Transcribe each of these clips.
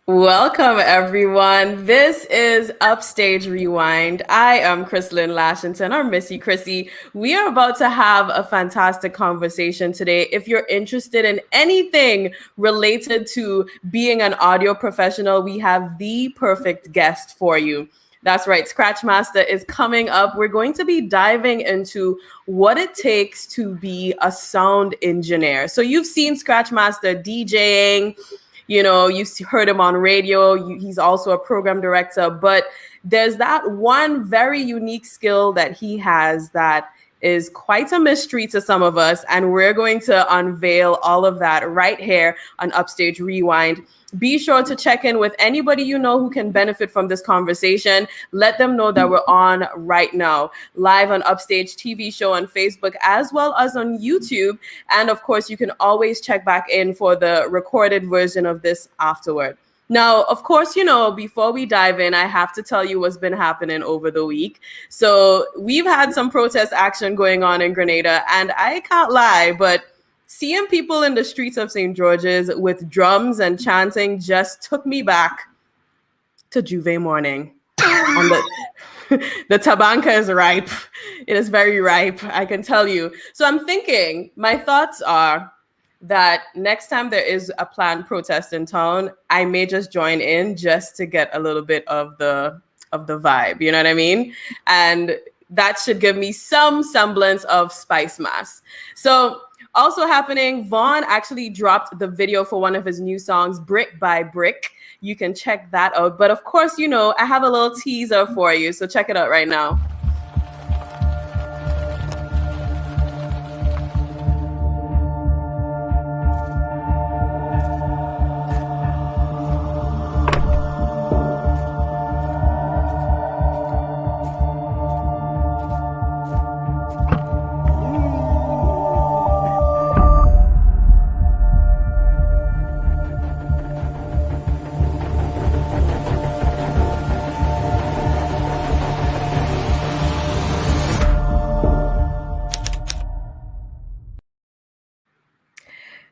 Welcome, everyone. This is Upstage Rewind. I am Chrislyn Lashington, or Missy Chrissy. We are about to have a fantastic conversation today. If you're interested in anything related to being an audio professional, we have the perfect guest for you. That's right, Scratchmaster is coming up. We're going to be diving into what it takes to be a sound engineer. So you've seen Scratchmaster DJing, you've heard him on radio. He's also a program director, but there's that one very unique skill that he has that is quite a mystery to some of us. And we're going to unveil all of that right here on Upstage Rewind. Be sure to check in with anybody you know who can benefit from this conversation. Let them know that we're on right now, live on Upstage TV show on Facebook, as well as on YouTube. And of course, you can always check back in for the recorded version of this afterward. Now, of course, before we dive in, I have to tell you what's been happening over the week. So we've had some protest action going on in Grenada, and I can't lie, but seeing people in the streets of St. George's with drums and chanting just took me back to Juve morning. And the tabanca is ripe. It is very ripe, I can tell you. So I'm thinking, my thoughts are that next time there is a planned protest in town, I may just join in just to get a little bit of the vibe, you know what I mean? And that should give me some semblance of Spice Mass. So also happening, Vaughn actually dropped the video for one of his new songs, Brick by Brick. You can check that out. But of course, I have a little teaser for you. So check it out right now.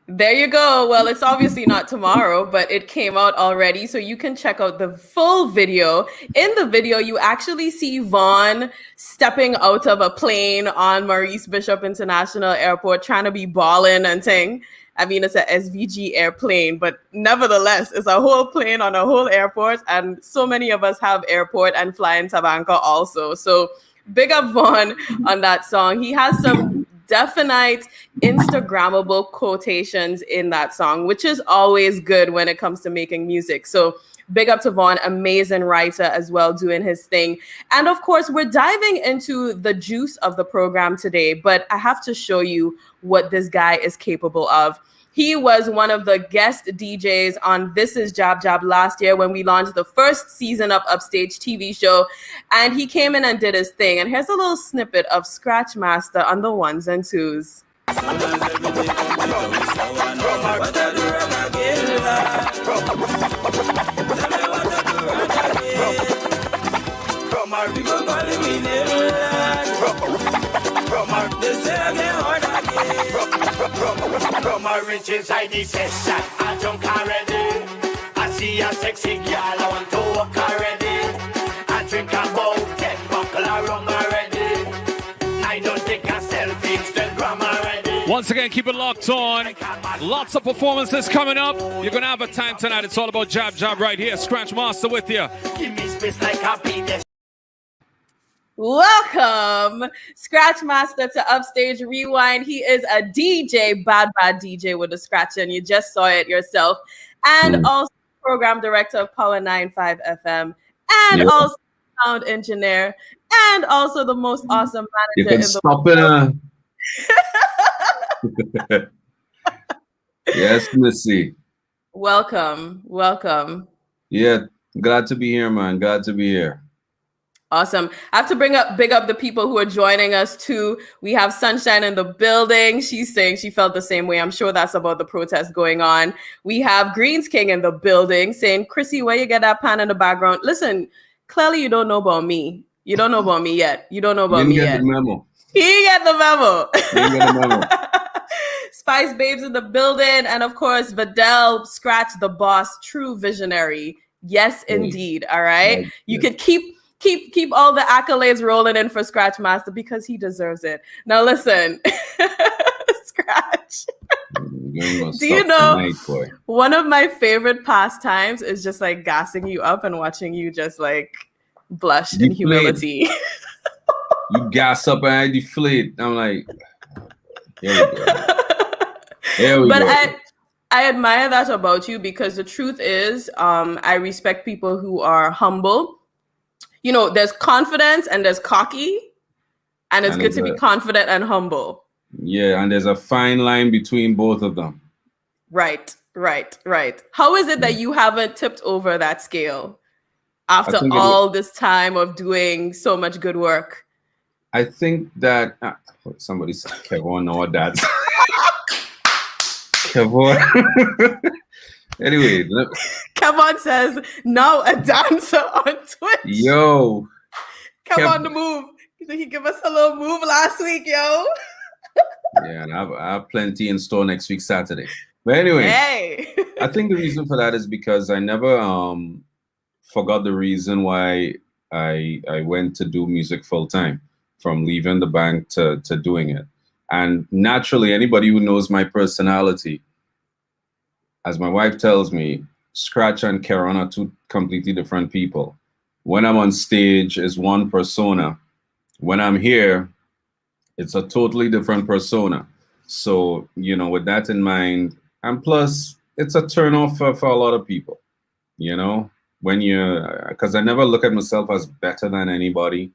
There you go. Well, it's obviously not tomorrow, but it came out already. So you can check out the full video. In the video, you actually see Vaughn stepping out of a plane on Maurice Bishop International Airport, trying to be ballin' and ting. I mean, it's a SVG airplane, but nevertheless, it's a whole plane on a whole airport. And so many of us have airport and fly in Tabanca also. So big up Vaughn on that song. He has some definite Instagrammable quotations in that song, which is always good when it comes to making music. So big up to Vaughn, amazing writer as well, doing his thing. And of course, we're diving into the juice of the program today, but I have to show you what this guy is capable of. He was one of the guest DJs on This Is Jab Jab last year when we launched the first season of Upstage TV show. And he came in and did his thing. And here's a little snippet of Scratchmaster on the ones and twos. From a rich inside the session, I drunk already. I see a sexy girl, I want to walk already. I drink about 10 buckle of rum already. I don't take a selfie, Instagram already. Once again, keep it locked on. Lots of performances coming up. You're going to have a time tonight. It's all about Jab Jab right here. Scratchmaster with you. Give me space like a beat. Welcome, Scratchmaster, to Upstage Rewind. He is a DJ, bad DJ with a scratch, and you just saw it yourself. And also program director of Power 95 FM, and also sound engineer, and also the most awesome manager in the world. Yes, Missy. Welcome. Yeah, glad to be here, man. Glad to be here. Awesome. I have to big up the people who are joining us too. We have Sunshine in the building. She's saying she felt the same way. I'm sure that's about the protest going on. We have Greens King in the building saying, Chrissy, where you get that pan in the background? Listen, clearly you don't know about me. You don't know about me yet. You don't know about me yet. The memo. He get the memo. Spice Babes in the building. And of course, Vidal, Scratch the Boss, true visionary. Yes, indeed. All right. You could keep all the accolades rolling in for Scratch Master because he deserves it. Now listen, Scratch. Do you know tonight, one of my favorite pastimes is just like gassing you up and watching you just like blush in humility. You gas up and I deflate. I'm like, here we go. Here we go. I admire that about you because the truth is, I respect people who are humble. You know, there's confidence and there's cocky, and it's good to be confident and humble. Yeah, and there's a fine line between both of them. Right. How is it that you haven't tipped over that scale after all this time of doing so much good work? I think that somebody said Kevin or that. Kevin. Anyway, Kevin says now a dancer on Twitch. Yo, Kevin on the move. He give us a little move last week, yo. Yeah, and I have plenty in store next week, Saturday. But anyway, I think the reason for that is because I never forgot the reason why I went to do music full time, from leaving the bank to doing it. And naturally, anybody who knows my personality, as my wife tells me, Scratch and Karen are two completely different people. When I'm on stage, is one persona. When I'm here, it's a totally different persona. So, you know, with that in mind, and plus, it's a turnoff for a lot of people, you know, because I never look at myself as better than anybody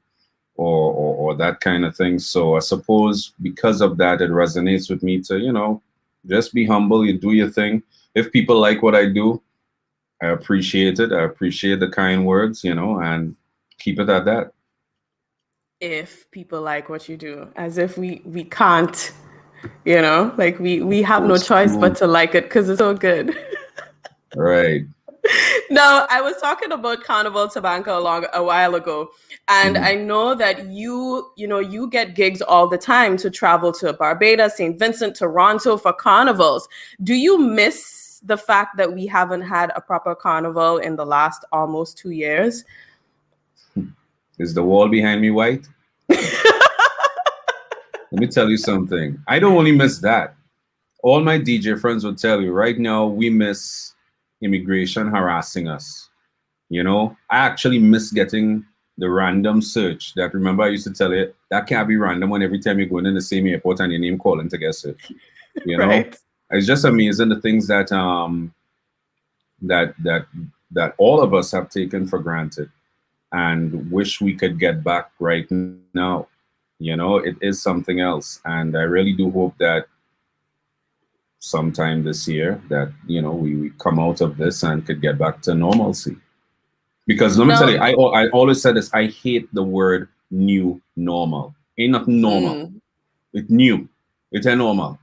or that kind of thing. So I suppose because of that, it resonates with me to, you know, just be humble, you do your thing. If people like what I do, I appreciate it. I appreciate the kind words, you know, and keep it at that. If people like what you do, as if we can't, you know, like we have no choice but to like it because it's so good. Right. Now, I was talking about Carnival Tabanca a while ago, and I know that you get gigs all the time to travel to Barbados, St. Vincent, Toronto for carnivals. Do you miss the fact that we haven't had a proper carnival in the last almost 2 years? Is the wall behind me white? Let me tell you something. I don't only miss that. All my DJ friends will tell you right now, we miss immigration harassing us. You know, I actually miss getting the random search that, remember, I used to tell you that can't be random when every time you're going in the same airport and your name calling to get searched. You know, right. It's just amazing the things that that all of us have taken for granted and wish we could get back right now. You know, it is something else. And I really do hope that sometime this year that, you know, we come out of this and could get back to normalcy. Because let me tell you, I always said this, I hate the word new normal. Ain't nothing normal. It's new. It's a normal.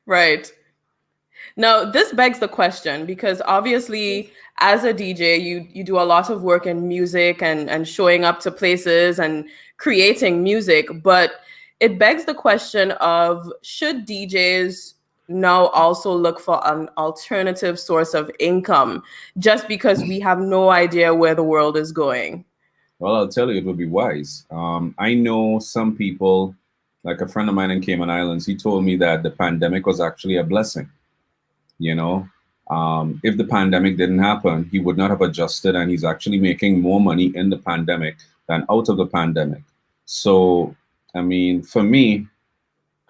Right. Now, this begs the question, because obviously as a DJ, you do a lot of work in music and showing up to places and creating music, but it begs the question of, should DJs now also look for an alternative source of income just because we have no idea where the world is going? Well, I'll tell you, it would be wise. I know some people, like a friend of mine in Cayman Islands, he told me that the pandemic was actually a blessing. You know, if the pandemic didn't happen, he would not have adjusted, and he's actually making more money in the pandemic than out of the pandemic. So, I mean, for me,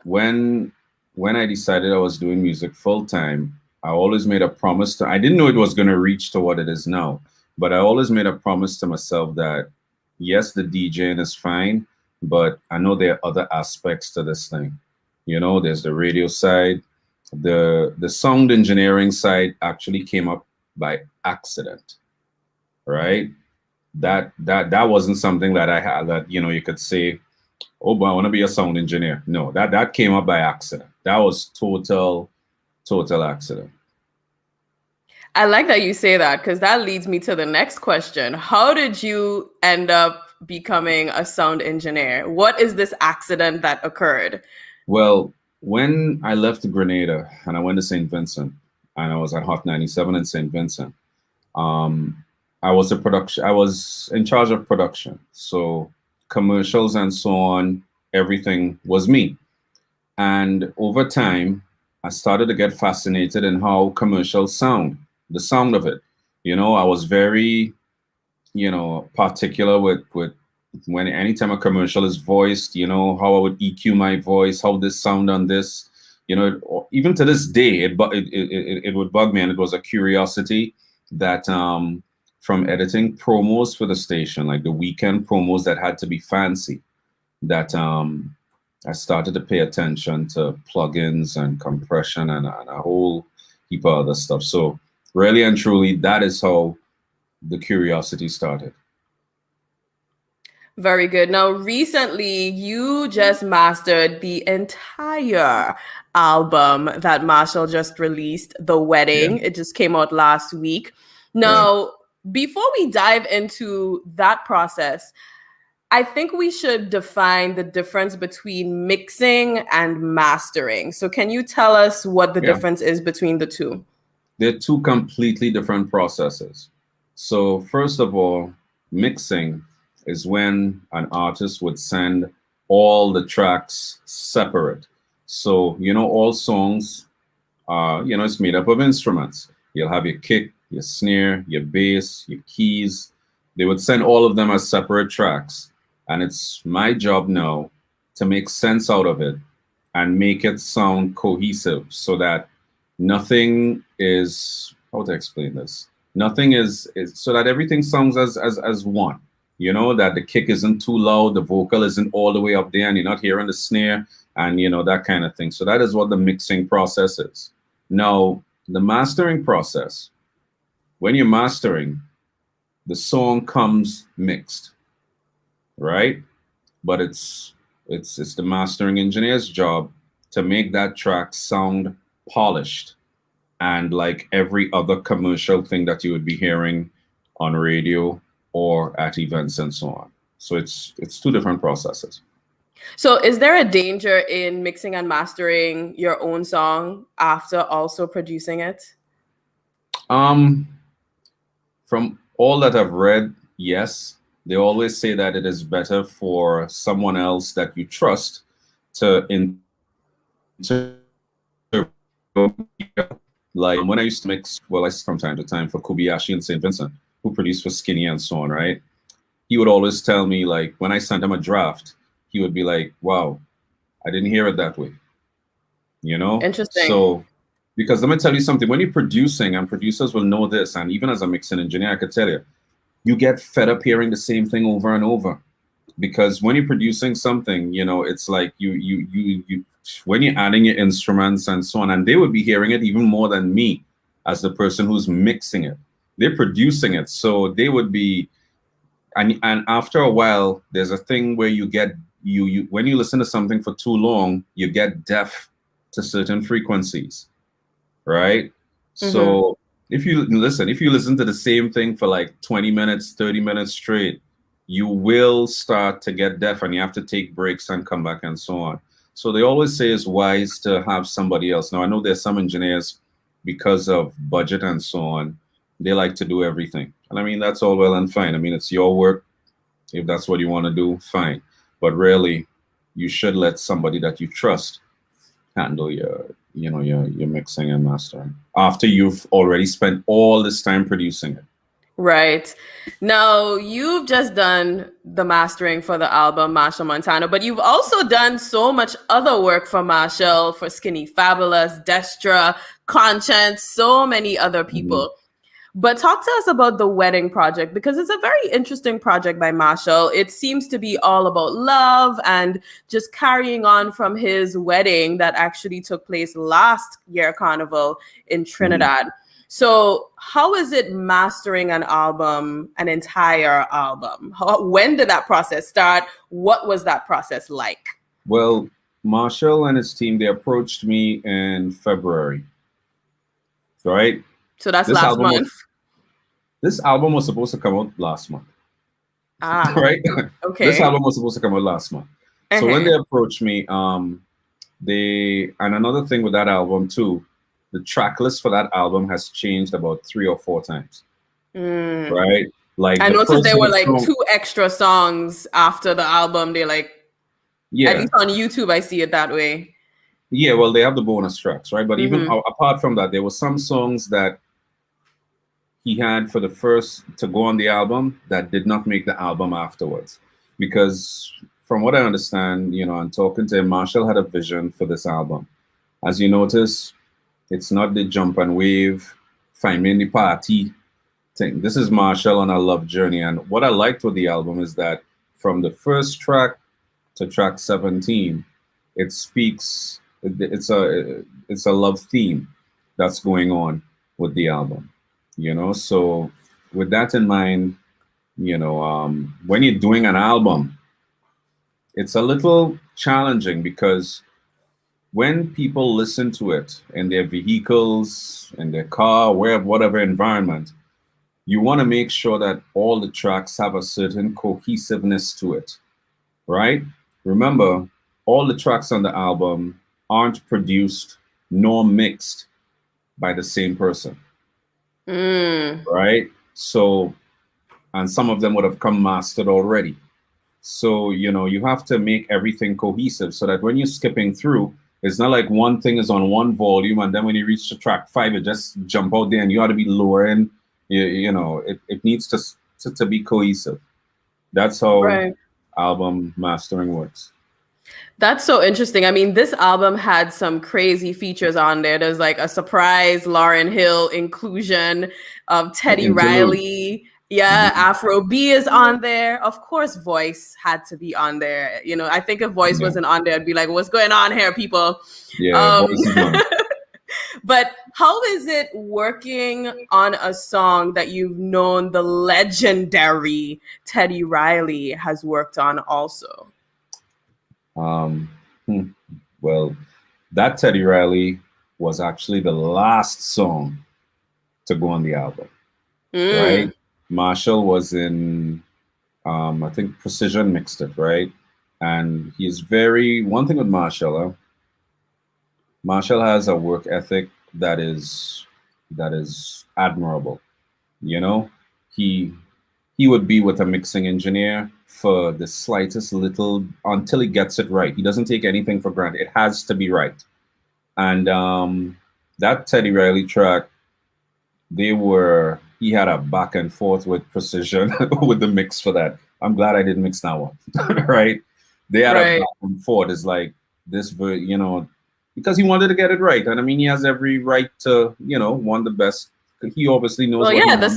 when I decided I was doing music full time, I always made a promise I didn't know it was going to reach to what it is now, but I always made a promise to myself that, yes, the DJing is fine, but I know there are other aspects to this thing. You know, there's the radio side. The sound engineering side actually came up by accident, right? That wasn't something that I had that, you know, you could say, oh, but I want to be a sound engineer. No, that came up by accident. That was total accident. I like that you say that, because that leads me to the next question. How did you end up becoming a sound engineer? What is this accident that occurred? Well, when I left Grenada and I went to St. Vincent, and I was at Hot 97 in St. Vincent, I was in charge of production. So commercials and so on, everything was me. And over time, I started to get fascinated in how commercials sound, the sound of it. I was very, particular with when anytime a commercial is voiced, how I would EQ my voice, how this sound on this, even to this day, it would bug me, and it was a curiosity that from editing promos for the station, like the weekend promos that had to be fancy, that I started to pay attention to plugins and compression and a whole heap of other stuff. So really and truly, that is how the curiosity started. Very good. Now, recently, you just mastered the entire album that Machel just released, The Wedding. Yeah. It just came out last week. Now, before we dive into that process, I think we should define the difference between mixing and mastering. So can you tell us what the difference is between the two? They're two completely different processes. So first of all, mixing is when an artist would send all the tracks separate. So, all songs, it's made up of instruments. You'll have your kick, your snare, your bass, your keys. They would send all of them as separate tracks. And it's my job now to make sense out of it and make it sound cohesive so that nothing is, how to explain this? Nothing is so that everything sounds as one. That the kick isn't too loud, the vocal isn't all the way up there, and you're not hearing the snare, and that kind of thing. So that is what the mixing process is. Now, the mastering process, when you're mastering, the song comes mixed, right? But it's the mastering engineer's job to make that track sound polished and like every other commercial thing that you would be hearing on radio or at events and so on. So it's two different processes. So is there a danger in mixing and mastering your own song after also producing it? From all that I've read, yes. They always say that it is better for someone else that you trust to like when I used to mix, well, I from time to time for Kobayashi and St. Vincent, who produced for Skinny and so on, right? He would always tell me, like, when I sent him a draft, he would be like, wow, I didn't hear it that way. Interesting. So, because let me tell you something, when you're producing, and producers will know this, and even as a mixing engineer, I could tell you, you get fed up hearing the same thing over and over. Because when you're producing something, it's like you when you're adding your instruments and so on, and they would be hearing it even more than me as the person who's mixing it. They're producing it, so they would be, and after a while, there's a thing where you get you when you listen to something for too long, you get deaf to certain frequencies, right? Mm-hmm. So if you listen to the same thing for like 20 minutes, 30 minutes straight, you will start to get deaf, and you have to take breaks and come back and so on. So they always say it's wise to have somebody else. Now, I know there's some engineers, because of budget and so on, they like to do everything. And I mean, that's all well and fine. I mean, it's your work. If that's what you want to do, fine. But really, you should let somebody that you trust handle your mixing and mastering after you've already spent all this time producing it. Right. Now, you've just done the mastering for the album Machel Montano, but you've also done so much other work for Machel, for Skinny Fabulous, Destra, Conscience, so many other people. Mm-hmm. But talk to us about the Wedding project, because it's a very interesting project by Machel. It seems to be all about love and just carrying on from his wedding that actually took place last year, Carnival in Trinidad. Mm-hmm. So how is it mastering an entire album? When did that process start? What was that process like? Well, Machel and his team, they approached me in February, right? So that's last month. This album was supposed to come out last month. Ah, right? Okay. This album was supposed to come out last month. So when they approached me, and another thing with that album too, the track list for that album has changed about 3 or 4 times. Right? Like I the noticed first there were like song, 2 extra songs after the album. They like, at least on YouTube, I see it that way. Yeah, well, they have the bonus tracks, right? But even apart from that, there were some songs that he had for the first to go on the album that did not make the album afterwards. Because from what I understand, and talking to him, Machel had a vision for this album. As you notice, it's not the jump and wave, find me in the party thing. This is Machel on a love journey. And what I liked with the album is that from the first track to track 17, it speaks, it's a love theme that's going on with the album. So with that in mind, when you're doing an album, it's a little challenging because when people listen to it in their vehicles, in their car, whatever environment, you want to make sure that all the tracks have a certain cohesiveness to it, right? Remember, all the tracks on the album aren't produced nor mixed by the same person, right? So, and some of them would have come mastered already. So, you have to make everything cohesive so that when you're skipping through, it's not like one thing is on one volume and then when you reach to track 5, it just jump out there and you ought to be lowering. It needs to be cohesive. That's how album mastering works. That's so interesting. I mean, this album had some crazy features on there. There's like a surprise Lauryn Hill inclusion of Teddy Riley. Yeah, Afro B is on there. Of course, Voice had to be on there. I think if Voice wasn't on there, I'd be like, what's going on here, people? Yeah, Voice is on. But how is it working on a song that you've known the legendary Teddy Riley has worked on also? Well, that Teddy Riley was actually the last song to go on the album, right? Machel was in, I think Precision mixed it, right? And he's one thing with Machel, Machel has a work ethic that is admirable. He would be with a mixing engineer for the slightest little until he gets it right. He doesn't take anything for granted. It has to be right. And that Teddy Riley track, he had a back and forth with Precision with the mix for that. I'm glad I didn't mix that one, right? They had a back and forth. It's like this, because he wanted to get it right. And I mean, he has every right to, want the best. He obviously knows. Well, yeah, the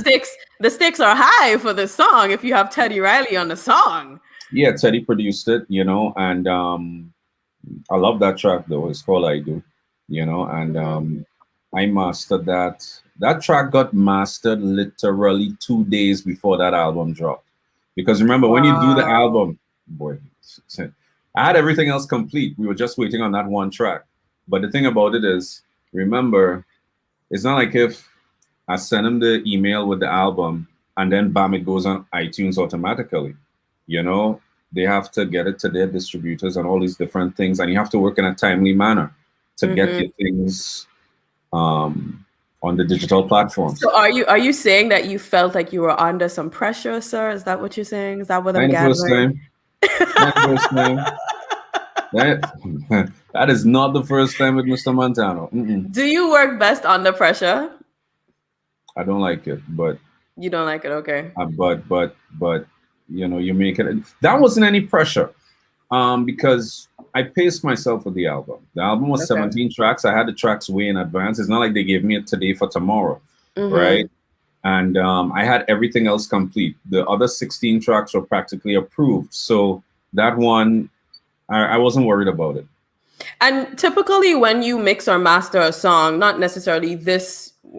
stakes are high for this song if you have Teddy Riley on the song. Yeah, Teddy produced it, and I love that track though. It's called I Do, and I mastered that. That track got mastered literally 2 days before that album dropped. Because remember, when you do the album, boy, I had everything else complete. We were just waiting on that one track. But the thing about it is, remember, it's not like if I send him the email with the album and then bam, it goes on iTunes automatically. They have to get it to their distributors and all these different things. And you have to work in a timely manner to get your things on the digital platforms. So are you saying that you felt like you were under some pressure, sir? Is that what you're saying? Is that what I'm gathering? First name. That is not the first time with Mr. Montano. Do you work best under pressure? I don't like it, but you don't like it, okay? But you make it. That wasn't any pressure, because I paced myself with the album. The album was 17 tracks. I had the tracks way in advance. It's not like they gave me it today for tomorrow, right? And I had everything else complete. The other 16 tracks were practically approved. So that one, I wasn't worried about it. And typically when you mix or master a song, not necessarily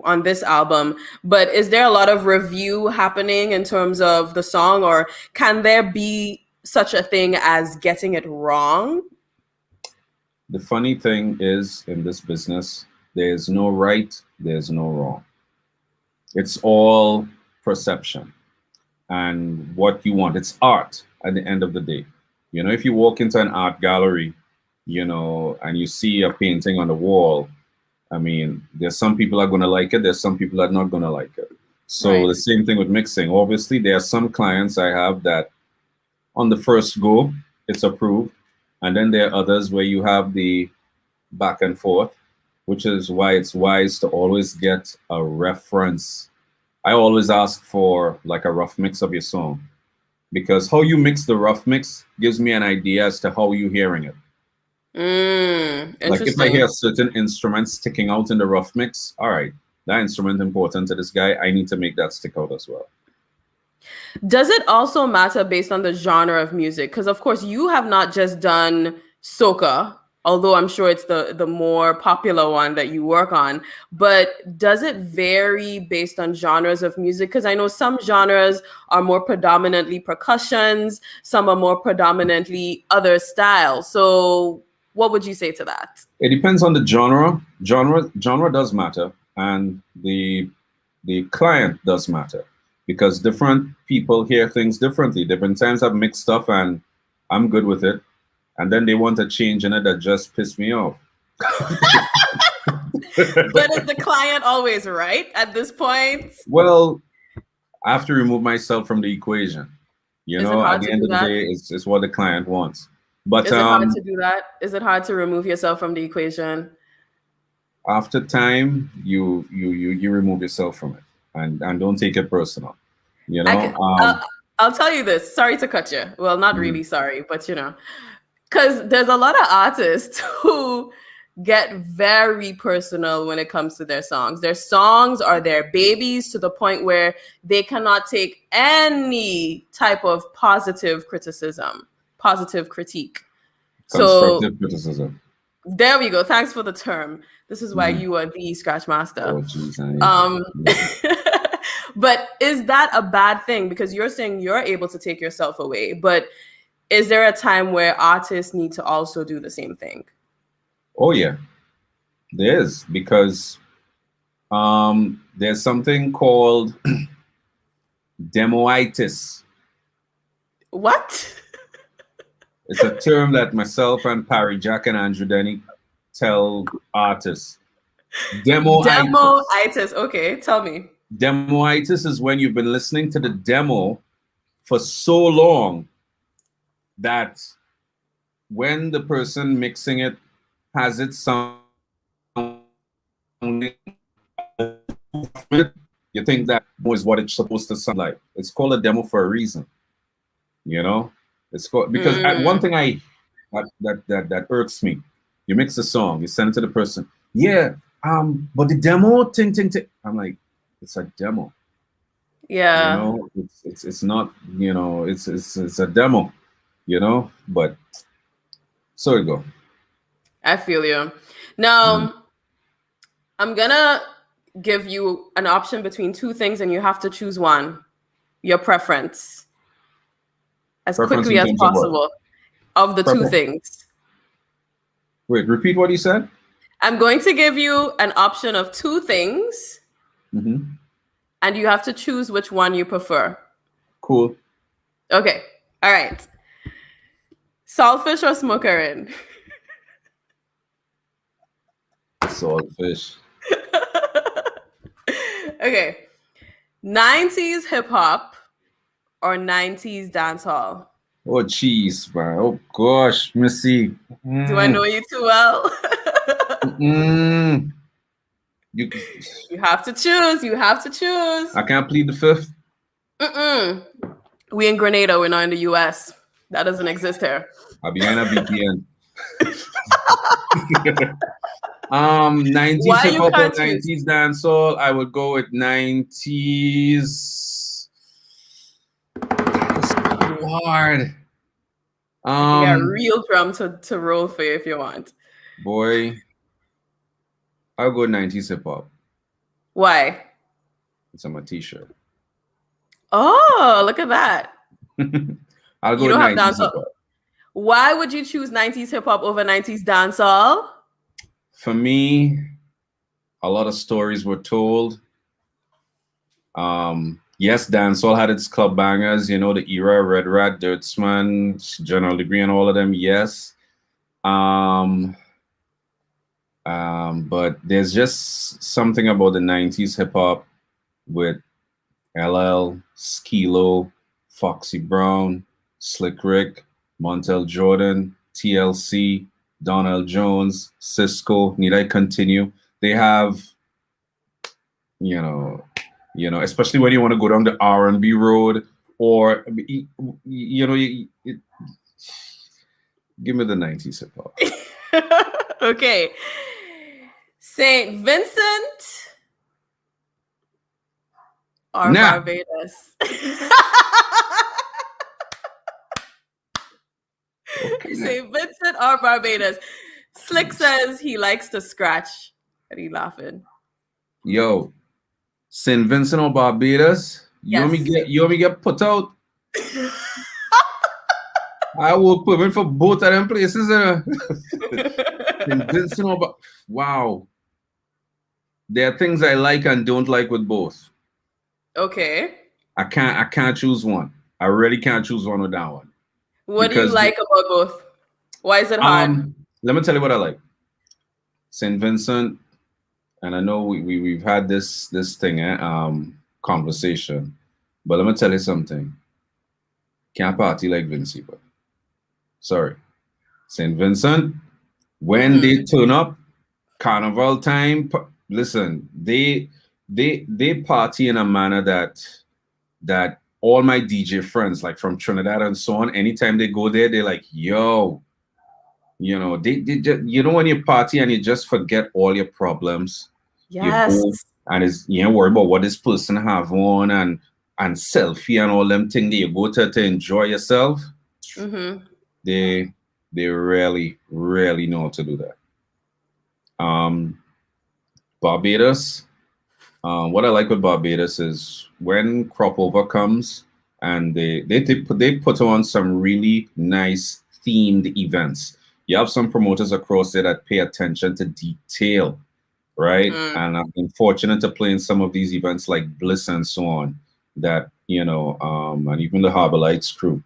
on this album, but is there a lot of review happening in terms of the song, or can there be such a thing as getting it wrong? The funny thing is, in this business, there's no right, there's no wrong. It's all perception and what you want. It's art at the end of the day. If you walk into an art gallery, you know, and you see a painting on the wall, I mean, there's some people are going to like it. There's some people that are not going to like it. So the same thing with mixing. Obviously, there are some clients I have that on the first go, it's approved. And then there are others where you have the back and forth, which is why it's wise to always get a reference. I always ask for like a rough mix of your song, because how you mix the rough mix gives me an idea as to how you're hearing it. Like if I hear certain instruments sticking out in the rough mix, all right, that instrument important to this guy, I need to make that stick out as well. Does it also matter based on the genre of music? Because of course you have not just done soca, although I'm sure it's the more popular one that you work on, but does it vary based on genres of music? Because I know some genres are more predominantly percussions, some are more predominantly other styles. So what would you say to that? It depends on the genre. Genre does matter, and the client does matter, because different people hear things differently. Different times I've mixed stuff and I'm good with it, and then they want a change in it that just pissed me off. But is the client always right at this point? Well, I have to remove myself from the equation. You know, at the end of the day, it's what the client wants. But is it hard to do that? Is it hard to remove yourself from the equation? After time, you remove yourself from it, and don't take it personal. You know, I'll tell you this. Sorry to cut you. Well, not really sorry, but you know, because there's a lot of artists who get very personal when it comes to their songs. Their songs are their babies to the point where they cannot take any type of positive criticism, positive critique. Constructive criticism. There we go. Thanks for the term. This is why you are the Scratch Master. Oh, geez, but is that a bad thing? Because you're saying you're able to take yourself away, but is there a time where artists need to also do the same thing? Oh yeah, there is, because there's something called demoitis. What? It's a term that myself and Parry Jack and Andrew Denny tell artists. Demoitis. Okay, tell me. Demoitis is when you've been listening to the demo for so long that when the person mixing it has it sounding, you think that is what it's supposed to sound like. It's called a demo for a reason. You know, it's called, because one thing that irks me. You mix a song, you send it to the person. Yeah, but the demo ting. I'm like, it's a demo. Yeah. You know, it's not, you know, it's a demo, you know, but so you go. I feel you. Now, I'm gonna give you an option between two things and you have to choose one. Your preference. As quickly as possible of the two things. Wait, repeat what you said? I'm going to give you an option of two things. And you have to choose which one you prefer. Cool. Okay. All right. Saltfish or smokerin? Saltfish. Okay. 90s hip hop or 90s dancehall? Oh, jeez, man. Oh, gosh. Let me see. Do I know you too well? You have to choose. You have to choose. I can't plead the fifth. We in Grenada. We're not in the US. That doesn't exist here. I'll be on a VPN. 90s hip hop or 90s dancehall? I would go with 90s. Hard. Yeah, real drum to roll for you if you want. Boy, I'll go 90s hip hop. Why? It's on my t-shirt. Oh, look at that. I'll go 90s hip hop. Why would you choose 90s hip hop over 90s dancehall? For me, a lot of stories were told. Yes, dancehall had its club bangers, you know, the era, Red Rat, Dirtsman, General Degree, and all of them, yes. But there's just something about the 90s hip hop with LL, Skilo, Foxy Brown, Slick Rick, Montel Jordan, TLC, Donald Jones, Cisco. Need I continue? They have, you know, especially when you want to go down the R&B road, or give me the 90s hip hop. Okay. St. Vincent or Barbados? St. Vincent or Barbados? Slick says he likes to scratch. Are you laughing? Yo, St. Vincent or Barbados? You want me get put out? I will put in for both of them places. St. Vincent or wow. There are things I like and don't like with both. Okay. I can't choose one. I really can't choose one with that one. What do you like about both? Why is it hard? Let me tell you what I like. St. Vincent, and I know we've had this thing conversation, but let me tell you something. Can't party like Vinci, but sorry. St. Vincent, when they turn up, carnival time, listen, they party in a manner that all my DJ friends, like from Trinidad and so on, anytime they go there, they're like, yo, they just, when you party and you just forget all your problems. Yes. You go and you ain't worry about what this person have on and selfie and all them things that you go to enjoy yourself. Mm-hmm. They really, really know how to do that. Barbados. What I like with Barbados is when crop over comes and they put on some really nice themed events. You have some promoters across there that pay attention to detail, right? And I've been fortunate to play in some of these events like Bliss and so on. That and even the Harbor Lights crew,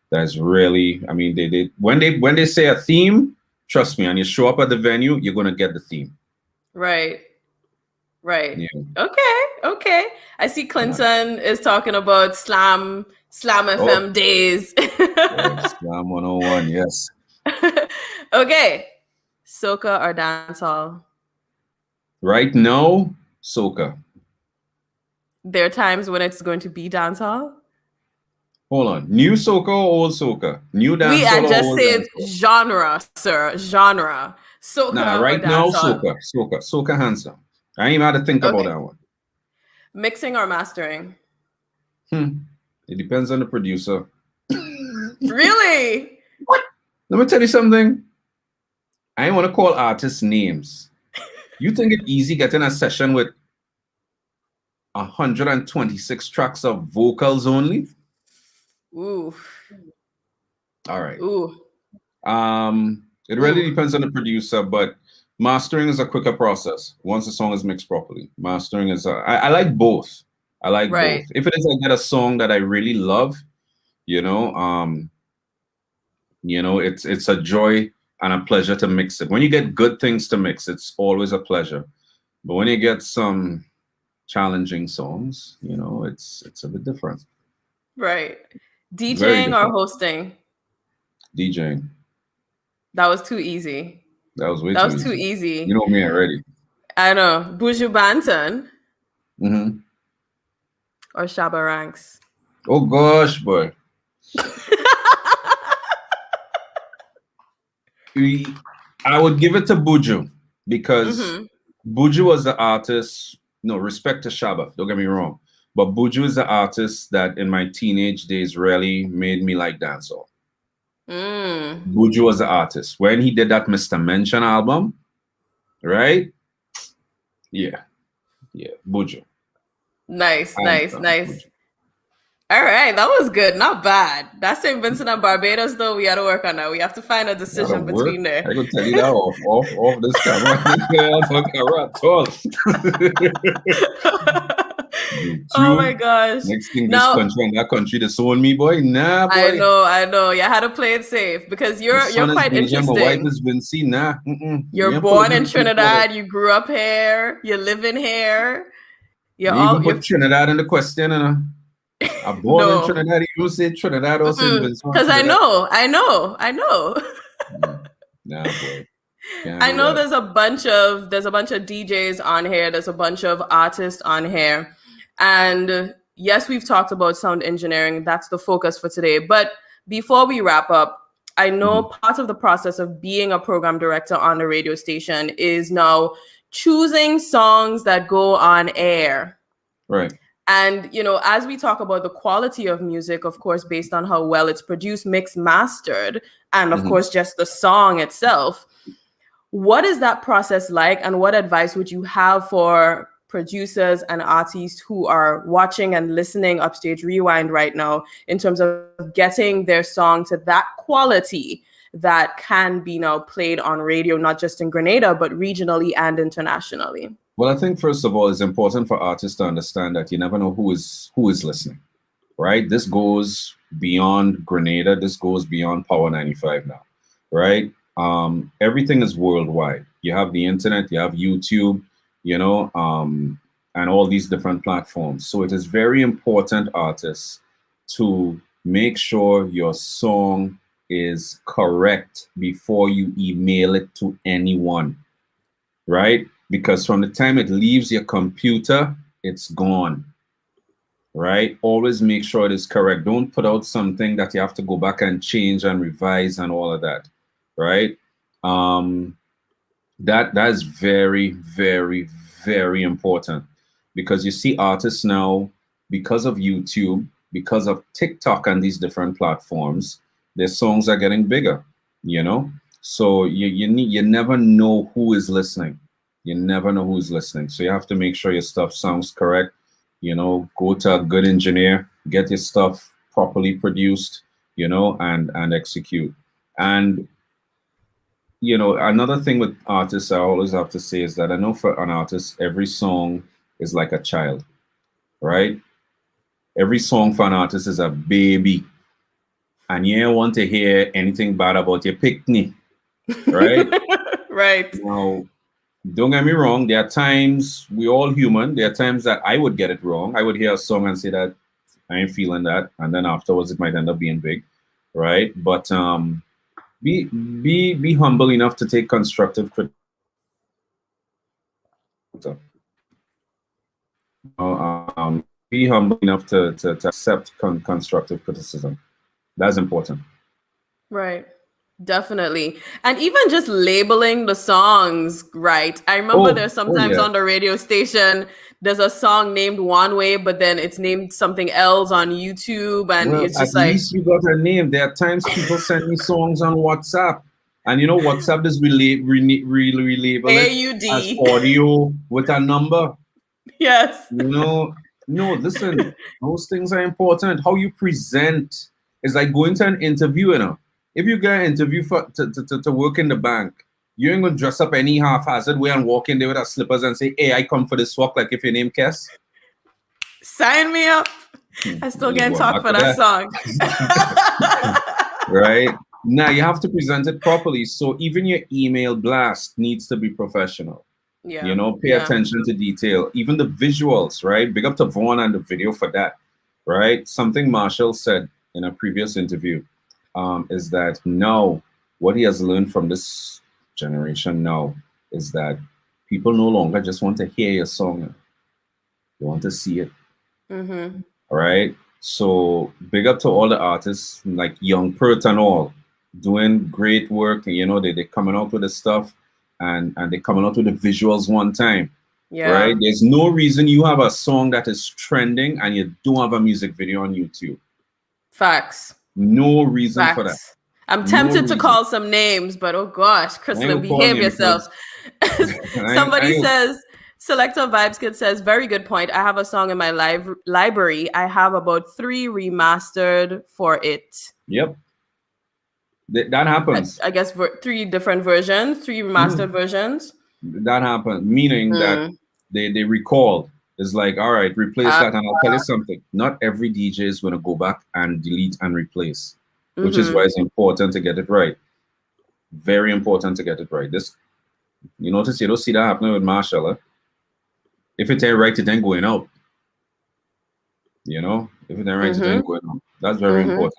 that's really. I mean, they when they say a theme, trust me, and you show up at the venue, you're gonna get the theme. Right. Yeah. Okay. I see Clinton is talking about Slam FM days. Slam 101, yes. Okay. Soca or dancehall? Right now, soca. There are times when it's going to be dancehall. Hold on, new soca or old soca? New dancehall. We just said genre, sir. Genre. Soca. Nah, right now, soca hands down. I ain't even had to think about that one. Mixing or mastering? It depends on the producer. Really? What? Let me tell you something. I ain't want to call artists names. You think it's easy getting a session with 126 tracks of vocals only? Ooh. All right. Ooh. It really depends on the producer, but mastering is a quicker process once the song is mixed properly. Mastering is I like both. I like both. If it is I get a song that I really love, it's a joy and a pleasure to mix it. When you get good things to mix, it's always a pleasure. But when you get some challenging songs, it's a bit different. Right. DJing or hosting? DJing. That was too easy. That was too easy. You know me already. I know. Buju Banton. Mm-hmm. Or Shabba Ranks. Oh gosh, boy. I would give it to Buju because Buju was the artist. No, respect to Shabba, don't get me wrong. But Buju is the artist that in my teenage days really made me like dancehall. Buju was the artist. When he did that Mr. Mention album, right? Yeah. Buju. Nice. Buju. All right, that was good. Not bad. That's St. Vincent and Barbados, though. We got to work on that. We have to find a decision between there. I can tell you that off this camera. Oh my gosh. Next thing, Now, this country and that country disown me, boy. Nah, boy. I know. You had to play it safe because you're quite interesting. My wife interesting. is Vinci. Nah. You're born in Trinidad. You grew up here. You live in here. You even put Trinidad in the question, I'm born in Trinidad. You say Trinidad or St. Vincent? Because I know. Nah, boy. I know there's a bunch of DJs on here. There's a bunch of artists on here, and yes, we've talked about sound engineering. That's the focus for today. But before we wrap up, I know part of the process of being a program director on the radio station is now choosing songs that go on air. Right. And, as we talk about the quality of music, of course, based on how well it's produced, mixed, mastered, and of course, just the song itself, what is that process like? And what advice would you have for producers and artists who are watching and listening Upstage Rewind right now in terms of getting their song to that quality that can be now played on radio, not just in Grenada, but regionally and internationally? Well, I think first of all, it's important for artists to understand that you never know who is listening, right? This goes beyond Grenada. This goes beyond Power 95 now, right? Everything is worldwide. You have the internet, you have YouTube, and all these different platforms. So it is very important, artists, to make sure your song is correct before you email it to anyone, right? Because from the time it leaves your computer, it's gone, right? Always make sure it is correct. Don't put out something that you have to go back and change and revise and all of that, right? That is very, very, very important, because you see artists now, because of YouTube, because of TikTok and these different platforms, their songs are getting bigger, So you never know who is listening. You never know who's listening. So you have to make sure your stuff sounds correct. Go to a good engineer, get your stuff properly produced, and execute. And, another thing with artists I always have to say is that I know for an artist, every song is like a child, right? Every song for an artist is a baby. And you don't want to hear anything bad about your picnic, right? Right. Now, don't get me wrong. There are times, we're all human. There are times that I would get it wrong. I would hear a song and say that I ain't feeling that. And then afterwards, it might end up being big, right? But be humble enough to take constructive criticism. Be humble enough to accept constructive criticism. That's important. Right. Definitely. And even just labeling the songs right. I remember there's sometimes on the radio station, there's a song named one way, but then it's named something else on YouTube. And it's just at least you got a name. There are times people send me songs on WhatsApp. And WhatsApp is relabel it as audio with a number. Yes. No, listen, those things are important. How you present is like going to an interview, If you get an interview to work in the bank, you ain't gonna dress up any half-hazard way and walk in there with our slippers and say, "Hey, I come for this work," like if your name Kes. Sign me up. I still can't talk for that song. Right? Now you have to present it properly. So even your email blast needs to be professional. Yeah. Pay attention to detail. Even the visuals, right? Big up to Vaughn and the video for that, right? Something Machel said in a previous interview. Is that now what he has learned from this generation now is that people no longer just want to hear your song. They want to see it. All right. So big up to all the artists like Young Pert and all doing great work. They're coming out with the stuff and they're coming out with the visuals one time. Yeah. Right. There's no reason you have a song that is trending and you don't have a music video on YouTube. Facts. No reason for that. I'm tempted to call some names, but oh gosh, Chrislyn, behave yourself. Somebody says, Selector Vibes Kid says, very good point. I have a song in my library. I have about 3 remastered for it. Yep. That happens. I guess 3 different versions, 3 remastered versions. That happens, meaning that they recalled It's like, all right, replace that. And I'll tell you something. Not every DJ is going to go back and delete and replace, which is why it's important to get it right. Very important to get it right. This, you notice you don't see that happening with Machel. If it ain't right, it ain't going out. You know, if it ain't right, it ain't going out. That's very important.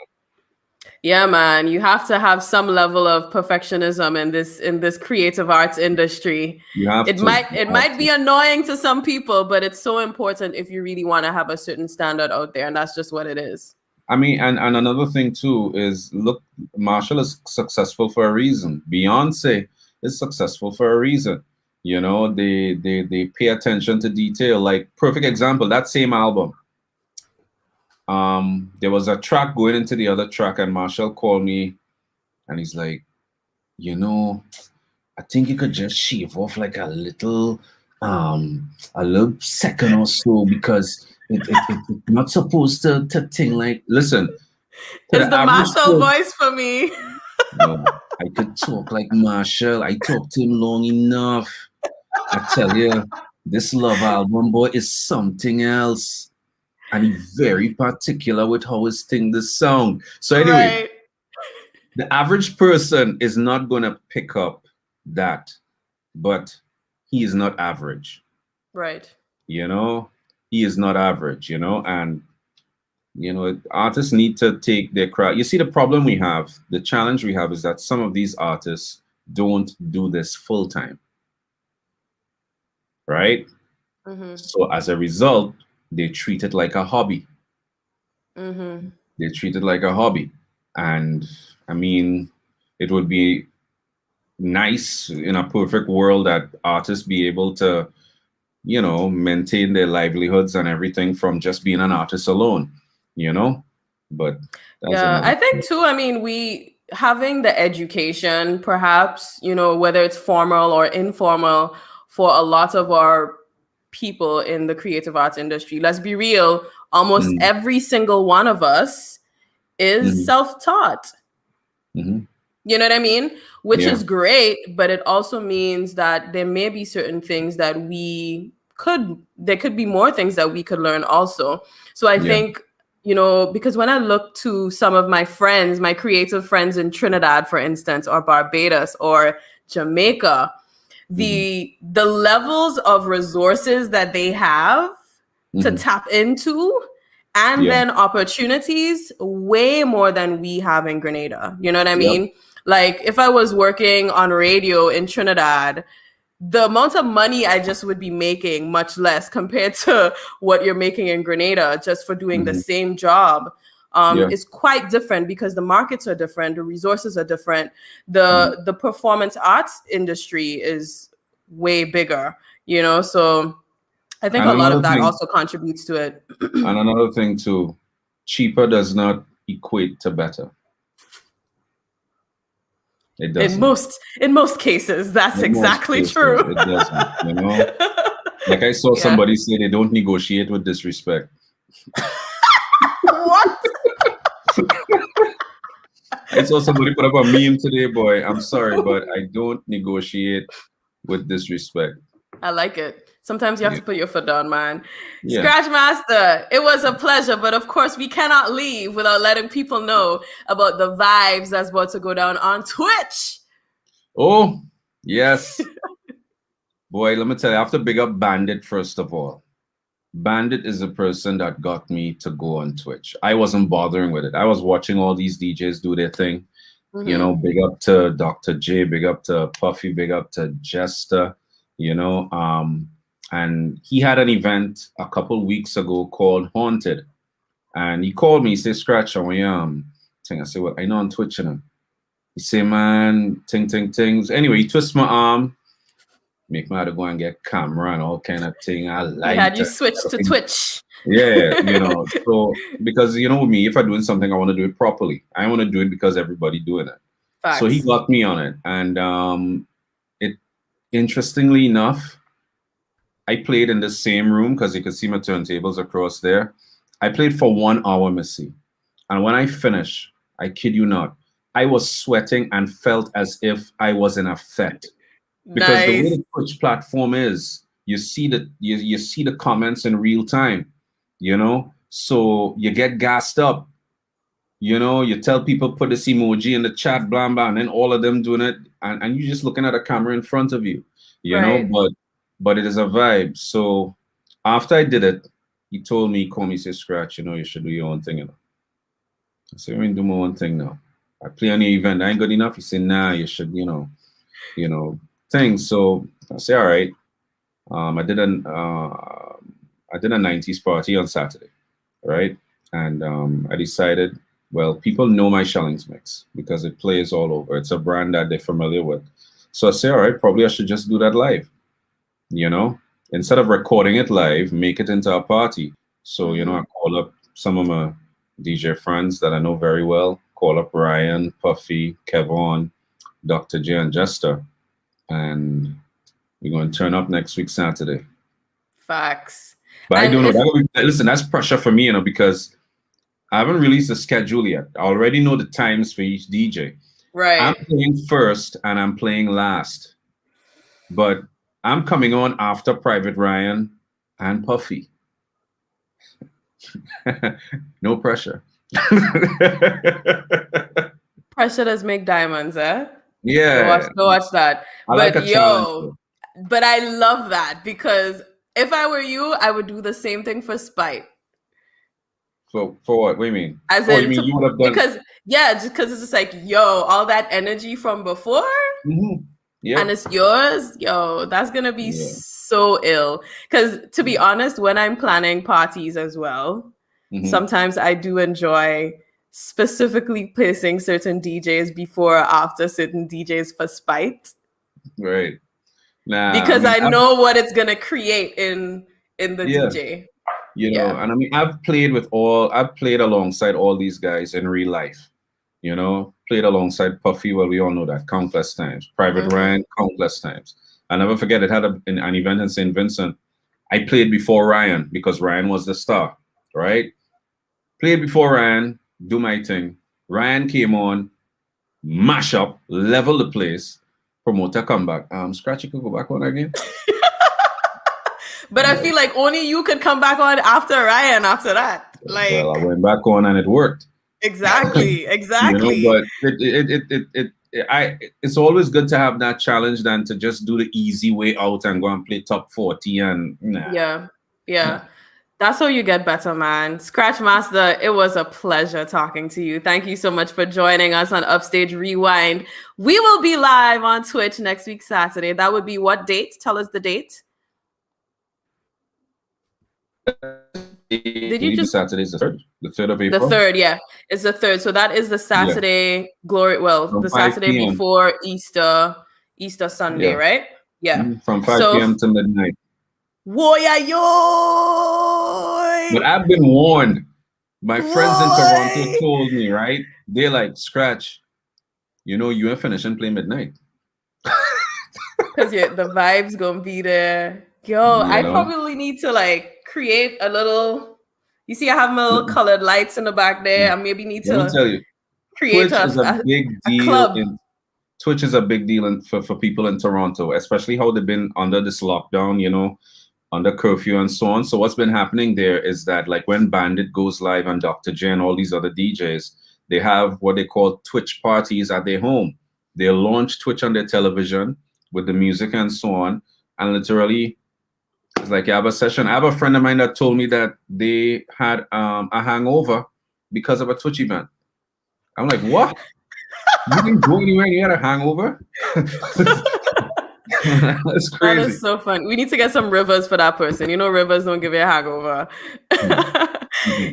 Yeah, man, you have to have some level of perfectionism in this creative arts industry. It might be annoying to some people, but it's so important if you really want to have a certain standard out there, and that's just what it is. I mean, and another thing too is, look, Machel is successful for a reason. Beyonce is successful for a reason. You know, they pay attention to detail. Like, perfect example, that same album. There was a track going into the other track, and Machel called me and he's like, you know, I think you could just shave off like a little second or so, because it's not supposed to ting like, listen. It's the Machel voice for me. No, I could talk like Machel. I talked to him long enough. I tell you, this Love album, boy, is something else. And he's very particular with how his thing the sound. So anyway, the average person is not going to pick up that, but he is not average. Right. You know, he is not average, you know, and, you know, artists need to take their craft. You see, the problem we have, the challenge we have is that some of these artists don't do this full time. Right? So as a result, they treat it like a hobby. They treat it like a hobby. And I mean, it would be nice in a perfect world that artists be able to, you know, maintain their livelihoods and everything from just being an artist alone, you know? But yeah, I think too, I mean, we having the education, perhaps, you know, whether it's formal or informal, for a lot of our people in the creative arts industry, let's be real, almost every single one of us is self-taught. You know what I mean? Which is great, but it also means that there may be certain things that there could be more things that we could learn also. So I think, you know, because when I look to some of my friends, my creative friends in Trinidad, for instance, or Barbados or Jamaica, the levels of resources that they have to tap into, and then opportunities, way more than we have in Grenada. You know what I mean? Like, if I was working on radio in Trinidad, the amount of money I just would be making, much less compared to what you're making in Grenada just for doing the same job. Is quite different, because the markets are different, the resources are different. The performance arts industry is way bigger, you know? So I think a lot of that also contributes to it. And another thing too, cheaper does not equate to better. It doesn't. In most cases, that's exactly true. It doesn't, you know? Like, I saw somebody say they don't negotiate with disrespect. What? I saw somebody put up a meme today, boy. I'm sorry, but I don't negotiate with disrespect. I like it. Sometimes you have to put your foot down, man. Scratch Master, it was a pleasure, but of course we cannot leave without letting people know about the vibes that's about to go down on Twitch. Oh, yes. Boy, let me tell you, I have to big up Bandit first of all. Bandit is the person that got me to go on Twitch. I wasn't bothering with it. I was watching all these DJs do their thing. You know, big up to Dr. J, big up to Puffy, big up to Jester, you know. And he had an event a couple weeks ago called Haunted. And he called me, he said, Scratch, I said, well, I know on Twitch, you know. He said, man, things. Anyway, he twists my arm, make me have to go and get camera and all kind of thing. I like had you switch to Twitch. Yeah, you know, so because, you know, with me, if I'm doing something, I want to do it properly. I want to do it because everybody doing it. Facts. So he got me on it. And it, interestingly enough, I played in the same room because you could see my turntables across there. I played for 1 hour, Missy. And when I finished, I kid you not, I was sweating and felt as if I was in a fete. Because the way the Twitch platform is, you see you see the comments in real time, you know, so you get gassed up. You know, you tell people put this emoji in the chat, blah blah, and then all of them doing it, and you just looking at a camera in front of you, you know. But it is a vibe. So after I did it, he told me, call me, say, Scratch, you know, you should do your own thing, you know. I said, I do my own thing now. I play on the event, I ain't good enough. He said, nah, you should, you know, things. So I say, all right. I did a 90s party on Saturday, right? And I decided, well, people know my Shellings mix because it plays all over. It's a brand that they're familiar with. So I say, all right, probably I should just do that live, you know? Instead of recording it live, make it into a party. So, you know, I call up some of my DJ friends that I know very well, call up Ryan, Puffy, Kevon, Dr. J, and Jester. And we're going to turn up next week, Saturday. Facts. But I don't know. Listen, that's pressure for me, you know, because I haven't released the schedule yet. I already know the times for each DJ. Right. I'm playing first and I'm playing last. But I'm coming on after Private Ryan and Puffy. No pressure. Pressure does make diamonds, eh? Yeah. Go watch that. But I love that because if I were you, I would do the same thing for spite. For what? What do you mean? As you mean you would have done because it's just like, yo, all that energy from before, yeah, and it's yours, yo, that's gonna be so ill. Because to be honest, when I'm planning parties as well, sometimes I do enjoy specifically placing certain DJs before or after certain DJs for spite. Right. Nah, because I know what it's gonna create in the DJ. You know, and I mean, I've played alongside all these guys in real life. You know, played alongside Puffy. Well, we all know that countless times. Private Ryan, countless times. I never forget. It had an event in St. Vincent. I played before Ryan because Ryan was the star, right? Played before Ryan, do my thing. Ryan came on, mash up, level the place. Promoter come back. Scratchy could go back on again. But I feel like only you could come back on after Ryan after that. Like, well, I went back on and it worked. Exactly. You know, but it's always good to have that challenge than to just do the easy way out and go and play top 40 and Yeah. That's how you get better, man. Scratch Master, it was a pleasure talking to you. Thank you so much for joining us on Upstage Rewind. We will be live on Twitch next week, Saturday. That would be what date? Tell us the date. Did you just Saturday's the 3rd of April? The 3rd, yeah. It's the 3rd. So that is the Saturday the Saturday PM. before Easter Sunday, right? Yeah. From 5 p.m. to midnight. Woya yo! But I've been warned. My friends in Toronto told me, right? They're like, Scratch, you know, you ain't finishing playing midnight. Because the vibe's gonna be there. Yo, I probably need to like create a little. You see, I have my little colored lights in the back there. I maybe need to tell you, create Twitch is a big deal. Club. Twitch is a big deal for people in Toronto, especially how they've been under this lockdown, you know, under curfew and so on. So what's been happening there is that like when Bandit goes live and Dr. J and all these other DJs, they have what they call Twitch parties at their home. They launch Twitch on their television with the music and so on. And literally, it's like you have a session. I have a friend of mine that told me that they had a hangover because of a Twitch event. I'm like, what? You didn't go anywhere and you had a hangover? That's crazy. That is so fun. We need to get some Rivers for that person. You know, Rivers don't give you a hangover.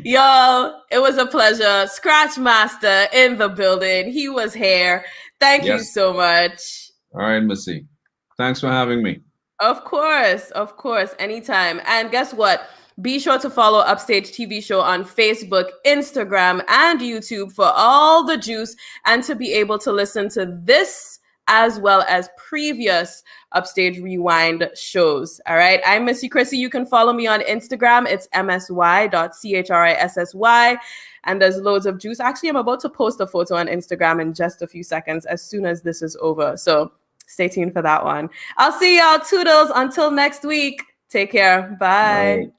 Y'all, it was a pleasure. Scratch Master in the building. He was here. Thank you so much. All right, Missy. Thanks for having me. Of course. Anytime. And guess what? Be sure to follow Upstage TV Show on Facebook, Instagram, and YouTube for all the juice and to be able to listen to this as well as previous Upstage Rewind shows. All right. I'm Missy Chrissy. You can follow me on Instagram. It's msy.chrissy. And there's loads of juice. Actually, I'm about to post a photo on Instagram in just a few seconds as soon as this is over. So stay tuned for that one. I'll see y'all. Toodles until next week. Take care. Bye.